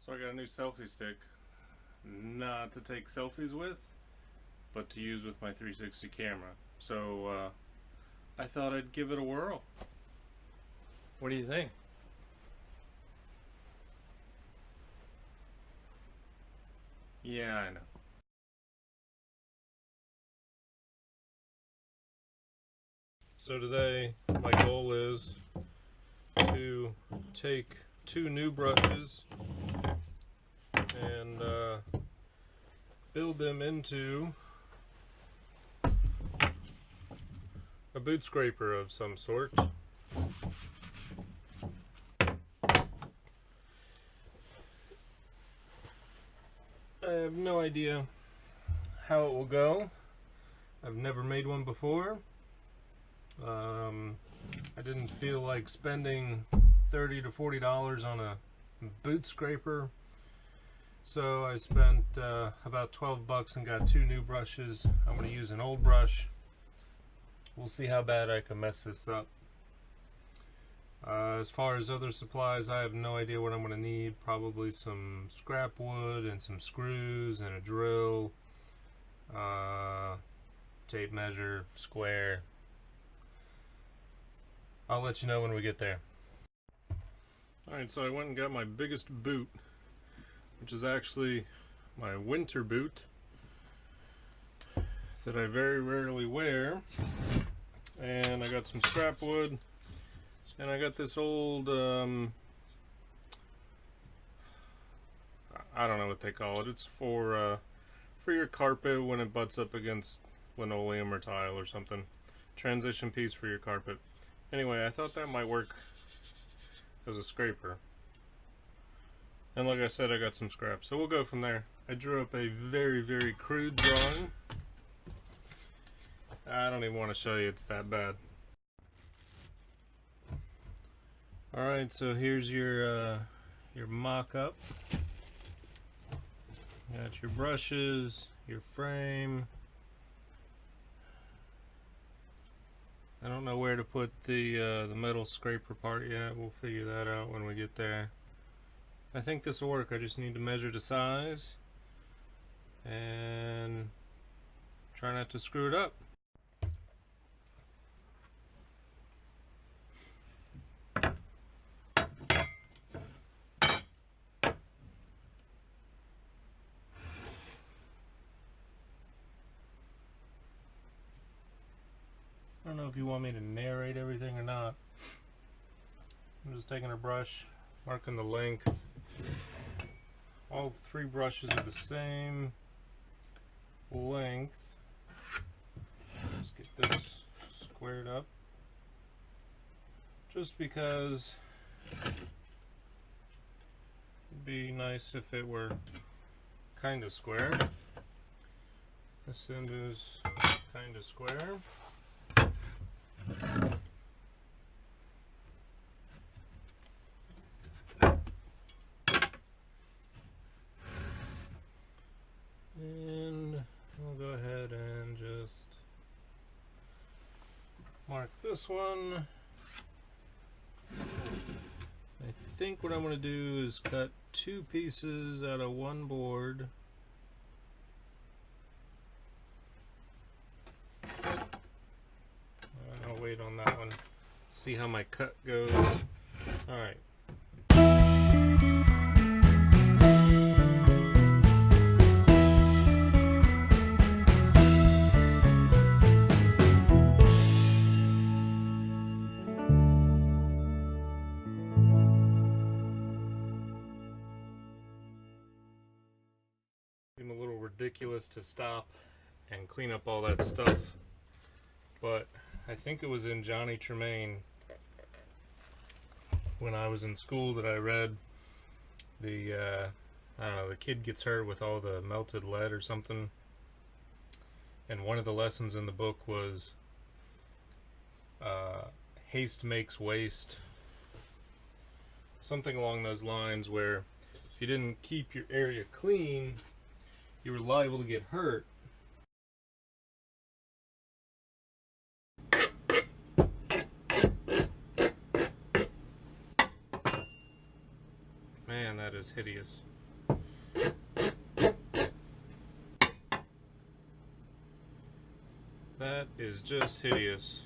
So I got a new selfie stick, not to take selfies with, but to use with my 360 camera. So I thought I'd give it a whirl. What do you think? Yeah, I know. So today my goal is to take two new brushes and build them into a boot scraper of some sort. I have no idea how it will go. I've never made one before. I didn't feel like spending $30 to $40 on a boot scraper, so I spent about 12 bucks and got two new brushes. I'm going to use an old brush. We'll see how bad I can mess this up. As far as other supplies, I have no idea what I'm going to need. Probably some scrap wood and some screws and a drill, tape measure, square. I'll let you know when we get there. Alright, so I went and got my biggest boot, which is actually my winter boot that I very rarely wear. And I got some scrap wood, and I got this old, I don't know what they call it. It's for your carpet when it butts up against linoleum or tile or something. Transition piece for your carpet. Anyway, I thought that might work as a scraper. And like I said, I got some scrap. So we'll go from there. I drew up a very, very crude drawing. I don't even want to show you, it's that bad. Alright, so here's your mock-up. Got your brushes, your frame. I don't know where to put the metal scraper part yet. We'll figure that out when we get there. I think this will work. I just need to measure the size and try not to screw it up. I don't know if you want me to narrate everything or not. I'm just taking a brush, marking the length. All three brushes are the same length. Let's get this squared up. Just because it'd be nice if it were kind of square. This end is kind of square. And we'll go ahead and just mark this one. I think what I'm going to do is cut two pieces out of one board. I'll wait on that one, see how my cut goes. Alright. Seems a little ridiculous to stop and clean up all that stuff, but I think it was in Johnny Tremaine when I was in school that I read the I don't know, the kid gets hurt with all the melted lead or something, and one of the lessons in the book was haste makes waste, something along those lines, where if you didn't keep your area clean, you were liable to get hurt. Man, that is hideous. is just hideous.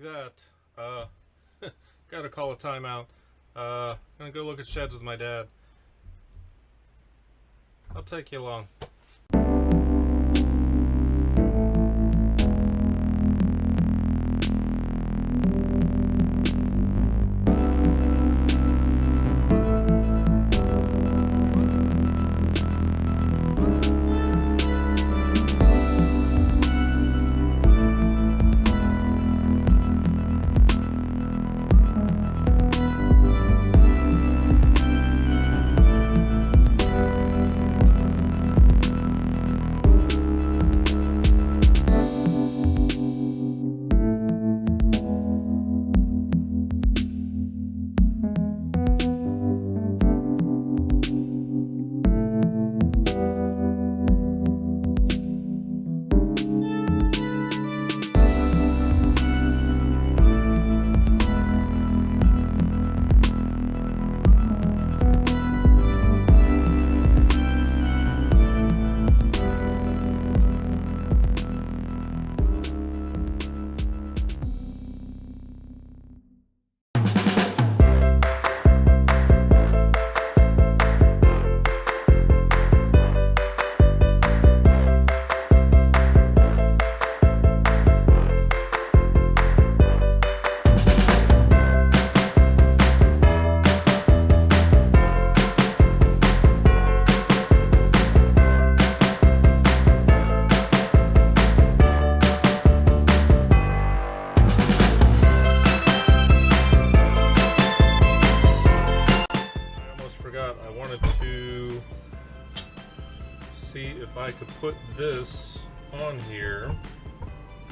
That. Gotta call a timeout. Gonna go look at sheds with my dad. I'll take you along. I wanted to see if I could put this on here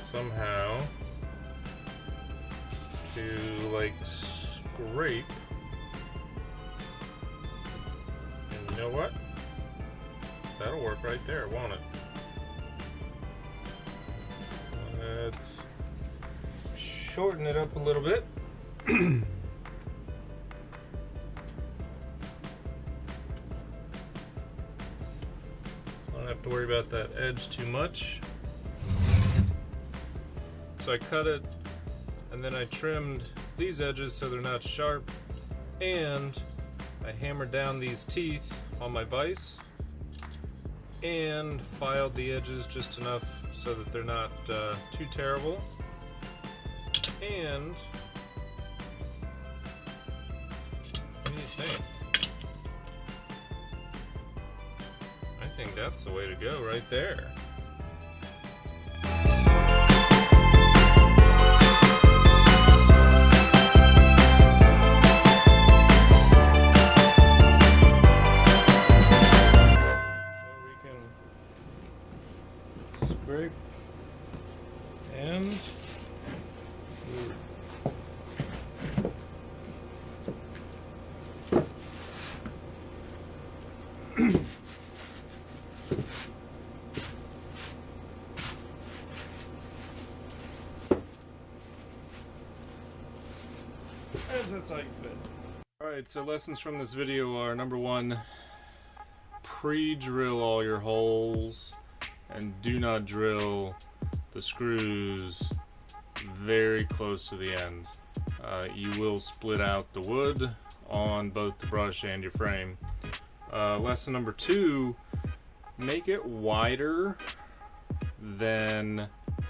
somehow to like scrape, and you know what? That'll work right there, won't it? Let's shorten it up a little bit. Don't have to worry about that edge too much. So I cut it, and then I trimmed these edges so they're not sharp, and I hammered down these teeth on my vise and filed the edges just enough so that they're not too terrible. And what do you think? I think that's the way to go right there. So we can scrape and that's how you fit. Alright, so lessons from this video are: number one, pre-drill all your holes and do not drill the screws very close to the end. You will split out the wood on both the brush and your frame. Lesson number two, make it wider than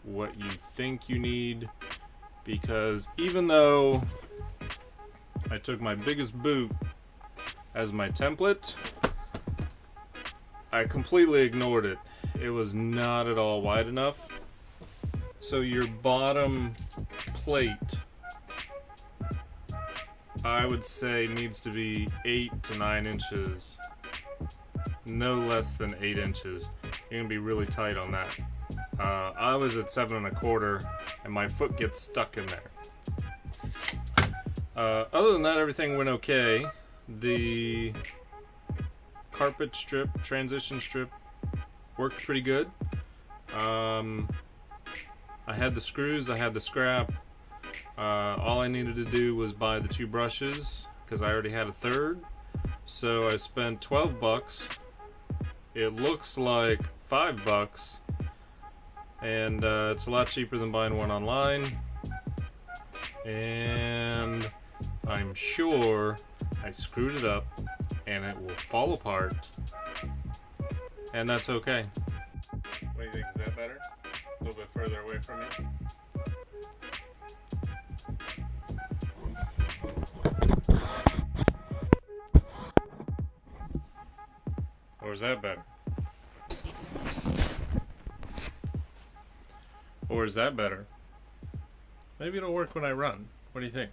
what you think you need, because even though I took my biggest boot as my template, I completely ignored it. It was not at all wide enough. So your bottom plate, I would say, needs to be 8 to 9 inches no less than 8 inches. You're gonna be really tight on that. I was at 7 1/4, and my foot gets stuck in there. Other than that, everything went okay. The carpet strip, transition strip, worked pretty good. I had the screws, I had the scrap. All I needed to do was buy the 2 brushes because I already had a third. So I spent $12. It looks like $5, and it's a lot cheaper than buying one online. And I'm sure I screwed it up and it will fall apart, and that's okay. What do you think? Is that better? A little bit further away from me? Or is that better? Or is that better? Maybe it'll work when I run. What do you think?